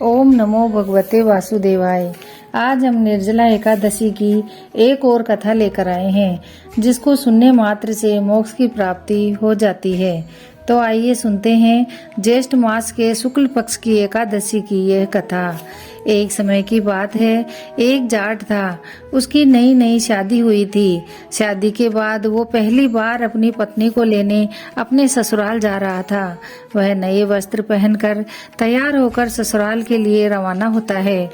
ओम नमो भगवते वासुदेवाय। आज हम निर्जला एकादशी की एक और कथा लेकर आए हैं जिसको सुनने मात्र से मोक्ष की प्राप्ति हो जाती है। तो आइए सुनते हैं ज्येष्ठ मास के शुक्ल पक्ष की एकादशी की यह कथा। एक समय की बात है, एक जाट था। उसकी नई नई शादी हुई थी। शादी के बाद वो पहली बार अपनी पत्नी को लेने अपने ससुराल जा रहा था। वह नए वस्त्र पहनकर तैयार होकर ससुराल के लिए रवाना होता है।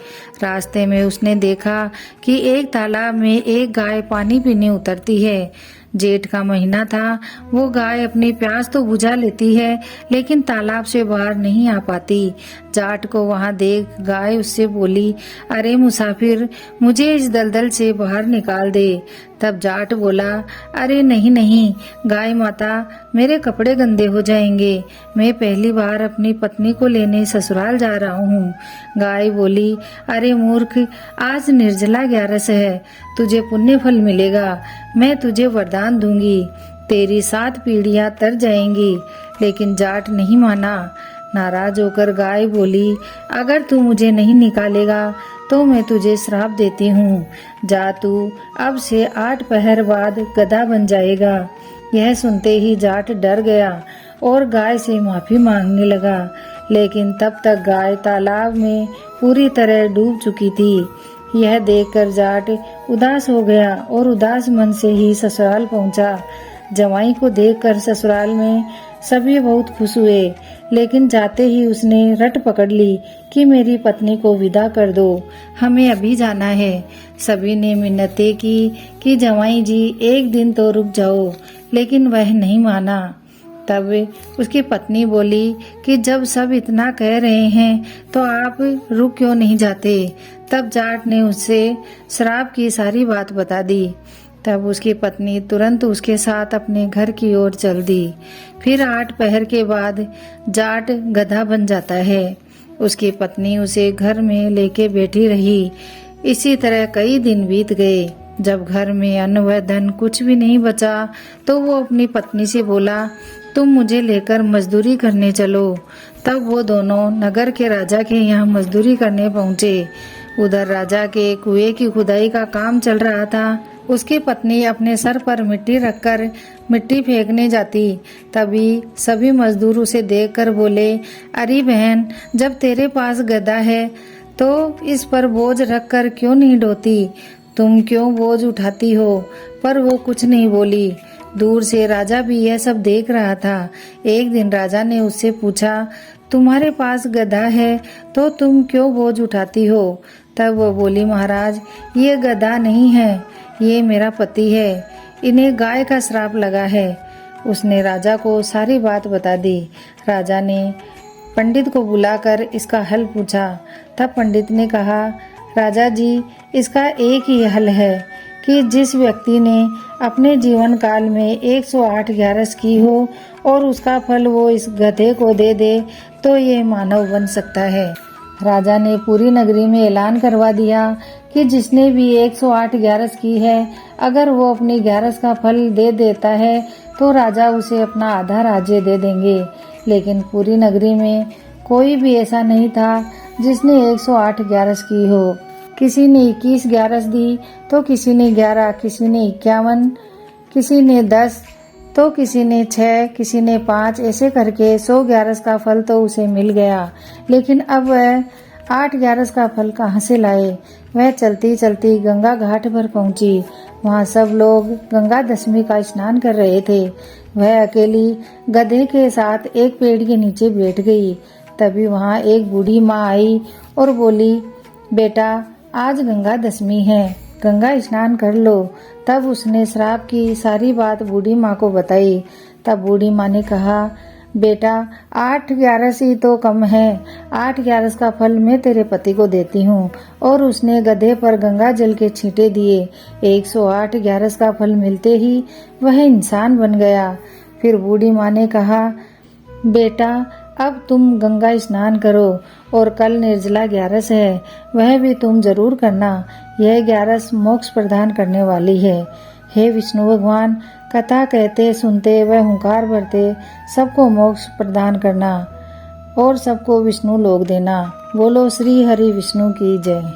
रास्ते में उसने देखा कि एक तालाब में एक गाय पानी पीने उतरती है। जेठ का महीना था। वो गाय अपनी प्यास तो बुझा लेती है, लेकिन तालाब से बाहर नहीं आ पाती। जाट को वहां देख गाय उससे बोली, अरे मुसाफिर, मुझे इस दलदल से बाहर निकाल दे। तब जाट बोला, अरे नहीं नहीं गाय माता, मेरे कपड़े गंदे हो जाएंगे। मैं पहली बार अपनी पत्नी को लेने ससुराल जा रहा हूँ। गाय बोली, अरे मूर्ख, आज निर्जला 11 है, तुझे पुण्य फल मिलेगा। मैं तुझे वरदान दूंगी, तेरी 7 पीढ़ियां तर जाएंगी। लेकिन जाट नहीं माना। नाराज होकर गाय बोली, अगर तू मुझे नहीं निकालेगा तो मैं तुझे श्राप देती हूँ। जा तू अब से 8 पहर बाद गधा बन जाएगा। यह सुनते ही जाट डर गया और गाय से माफी मांगने लगा। लेकिन तब तक गाय तालाब में पूरी तरह डूब चुकी थी। यह देखकर जाट उदास हो गया और उदास मन से ही ससुराल पहुंचा। जवाई को देखकर ससुराल में सभी बहुत खुश हुए, लेकिन जाते ही उसने रट पकड़ ली कि मेरी पत्नी को विदा कर दो, हमें अभी जाना है। सभी ने मिन्नतें की कि जवाई जी एक दिन तो रुक जाओ, लेकिन वह नहीं माना। तब उसकी पत्नी बोली कि जब सब इतना कह रहे हैं तो आप रुक क्यों नहीं जाते। तब जाट ने उससे श्राप की सारी बात बता दी। तब उसकी पत्नी तुरंत उसके साथ अपने घर की ओर चल दी। फिर 8 पहर के बाद जाट गधा बन जाता है। उसकी पत्नी उसे घर में लेके बैठी रही। इसी तरह कई दिन बीत गए। जब घर में अन्न व धन कुछ भी नहीं बचा तो वो अपनी पत्नी से बोला, तुम मुझे लेकर मजदूरी करने चलो। तब वो दोनों नगर के राजा के यहाँ मजदूरी करने पहुँचे। उधर राजा के कुएं की खुदाई का काम चल रहा था। उसकी पत्नी अपने सर पर मिट्टी रखकर मिट्टी फेंकने जाती। तभी सभी मजदूर उसे देखकर बोले, अरे बहन, जब तेरे पास गधा है तो इस पर बोझ रखकर क्यों नहीं ढोती? तुम क्यों बोझ उठाती हो? पर वो कुछ नहीं बोली। दूर से राजा भी यह सब देख रहा था। एक दिन राजा ने उससे पूछा, तुम्हारे पास गधा है तो तुम क्यों बोझ उठाती हो? तब वो बोली, महाराज, ये गधा नहीं है, ये मेरा पति है, इन्हें गाय का श्राप लगा है। उसने राजा को सारी बात बता दी। राजा ने पंडित को बुलाकर इसका हल पूछा। तब पंडित ने कहा, राजा जी, इसका एक ही हल है कि जिस व्यक्ति ने अपने जीवन काल में 108 ग्यारस की हो और उसका फल वो इस गधे को दे दे तो ये मानव बन सकता है। राजा ने पूरी नगरी में ऐलान करवा दिया कि जिसने भी 108 ग्यारस की है, अगर वो अपनी ग्यारस का फल दे देता है तो राजा उसे अपना आधा राज्य दे देंगे। लेकिन पूरी नगरी में कोई भी ऐसा नहीं था जिसने 108 ग्यारस की हो। किसी ने 21 ग्यारस दी तो किसी ने 11, किसी ने 51, किसी ने 10 तो किसी ने 6, किसी ने 5, ऐसे करके 100 ग्यारस का फल तो उसे मिल गया। लेकिन अब वह 8 ग्यारस का फल कहाँ से लाए? वह चलती चलती गंगा घाट पर पहुंची। वहाँ सब लोग गंगा दशमी का स्नान कर रहे थे। वह अकेली गधे के साथ एक पेड़ के नीचे बैठ गई। तभी वहाँ एक बूढ़ी माँ आई और बोली, बेटा, आज गंगा दशमी है, गंगा स्नान कर लो। तब उसने श्राप की सारी बात बूढ़ी माँ को बताई। तब बूढ़ी माँ ने कहा, बेटा, 8 ग्यारस ही तो कम है, 8 ग्यारस का फल मैं तेरे पति को देती हूँ। और उसने गधे पर गंगा जल के छींटे दिए। 108 ग्यारस का फल मिलते ही वह इंसान बन गया। फिर बूढ़ी माँ ने कहा, बेटा, अब तुम गंगा स्नान करो और कल निर्जला ग्यारस है, वह भी तुम जरूर करना। यह ग्यारस मोक्ष प्रदान करने वाली है। हे विष्णु भगवान, कथा कहते सुनते व हुंकार भरते सबको मोक्ष प्रदान करना। और सबको विष्णु लोक देना। बोलो श्री हरि विष्णु की जय।